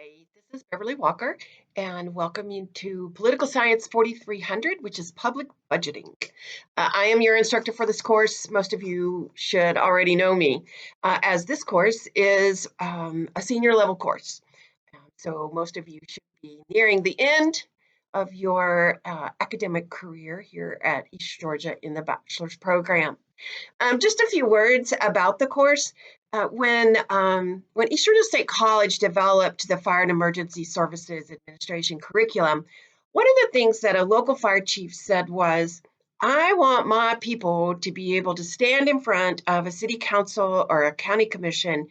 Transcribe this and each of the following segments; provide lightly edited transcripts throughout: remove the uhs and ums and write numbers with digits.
Hi, this is Beverly Walker, and welcome you to Political Science 4300, which is public budgeting. I am your instructor for this course. Most of you should already know me, as this course is a senior level course. So most of you should be nearing the end of your academic career here at East Georgia in the bachelor's program. Just a few words about the course. When East Georgia State College developed the Fire and Emergency Services Administration curriculum, one of the things that a local fire chief said was, I want my people to be able to stand in front of a city council or a county commission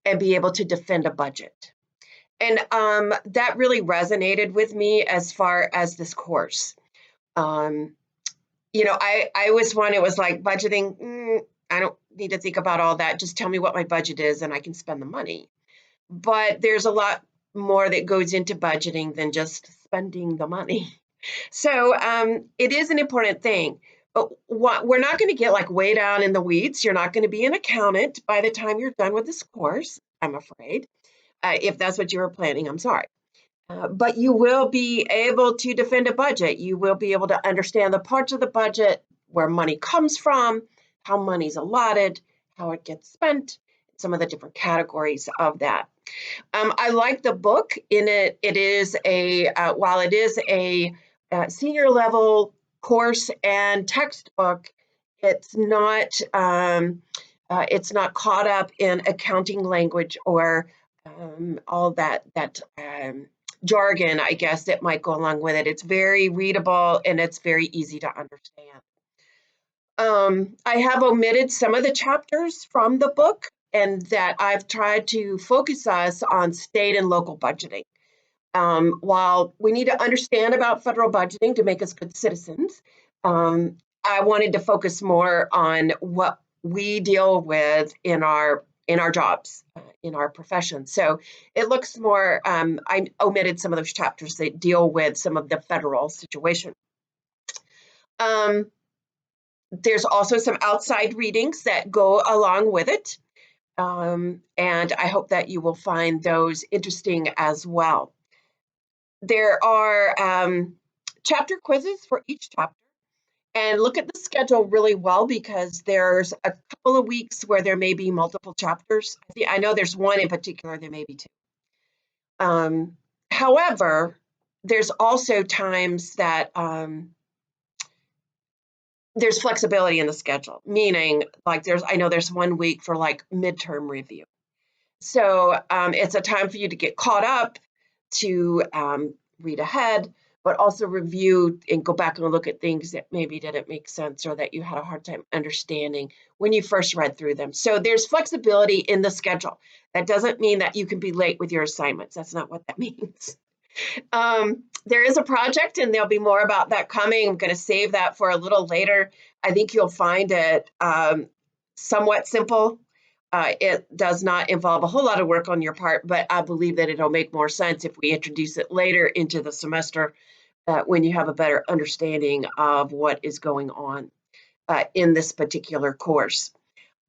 and be able to defend a budget. And that really resonated with me as far as this course. Um, I was one, it was like budgeting. I don't need to think about all that. Just tell me what my budget is and I can spend the money. But there's a lot more that goes into budgeting than just spending the money. So it is an important thing. But we're not going to get like way down in the weeds. You're not going to be an accountant by the time you're done with this course, I'm afraid. If that's what you were planning, I'm sorry. But you will be able to defend a budget. You will be able to understand the parts of the budget, where money comes from, how money's allotted, how it gets spent, some of the different categories of that. I like the book. In it, it is while it is a senior level course and textbook, it's not caught up in accounting language or all that jargon, I guess, that might go along with it. It's very readable and it's very easy to understand. I have omitted some of the chapters from the book, and that I've tried to focus us on state and local budgeting. While we need to understand about federal budgeting to make us good citizens, I wanted to focus more on what we deal with in our jobs, in our profession. So it looks more, I omitted some of those chapters that deal with some of the federal situation. There's also some outside readings that go along with it. And I hope that you will find those interesting as well. There are chapter quizzes for each chapter. And look at the schedule really well, because there's a couple of weeks where there may be multiple chapters. I know there's one in particular, there may be two. However, there's also times that there's flexibility in the schedule, meaning like I know there's 1 week for like midterm review. So it's a time for you to get caught up, to read ahead, but also review and go back and look at things that maybe didn't make sense or that you had a hard time understanding when you first read through them. So there's flexibility in the schedule. That doesn't mean that you can be late with your assignments. That's not what that means. There is a project, and there'll be more about that coming. I'm going to save that for a little later. I think you'll find it somewhat simple. It does not involve a whole lot of work on your part, but I believe that it'll make more sense if we introduce it later into the semester, when you have a better understanding of what is going on in this particular course.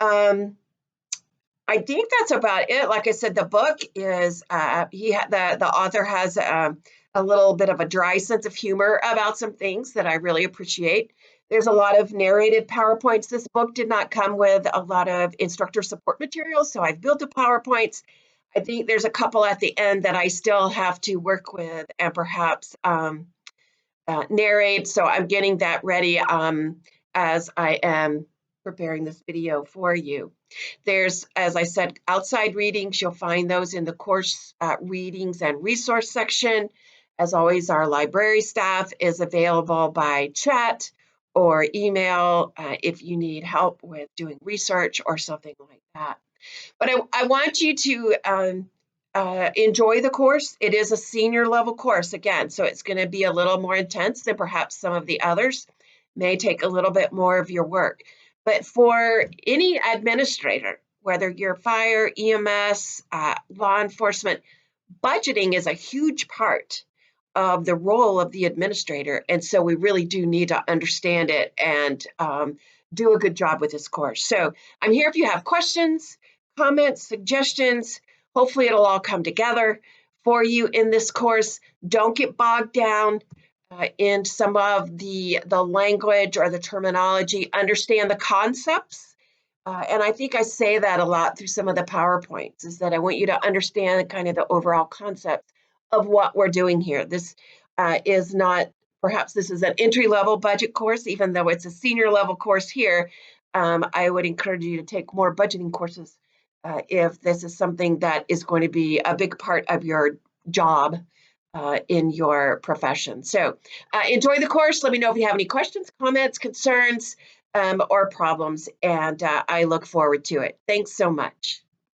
I think that's about it. Like I said, the book is, the author has a little bit of a dry sense of humor about some things that I really appreciate. There's a lot of narrated PowerPoints. This book did not come with a lot of instructor support materials, so I've built the PowerPoints. I think there's a couple at the end that I still have to work with and perhaps narrate. So I'm getting that ready as I am preparing this video for you. There's, as I said, outside readings. You'll find those in the course readings and resource section. As always, our library staff is available by chat or email if you need help with doing research or something like that. But I want you to enjoy the course. It is a senior level course again, so it's going to be a little more intense than perhaps some of the others. May take a little bit more of your work. But for any administrator, whether you're fire, EMS, law enforcement, budgeting is a huge part of the role of the administrator. And so we really do need to understand it and do a good job with this course. So I'm here if you have questions, comments, suggestions. Hopefully it'll all come together for you in this course. Don't get bogged down in some of the language or the terminology. Understand the concepts. And I think I say that a lot through some of the PowerPoints, is that I want you to understand kind of the overall concept of what we're doing here. This is not, perhaps this is an entry-level budget course, even though it's a senior level course here. I would encourage you to take more budgeting courses if this is something that is going to be a big part of your job in your profession. So enjoy the course. Let me know if you have any questions, comments, concerns, or problems, and I look forward to it. Thanks so much.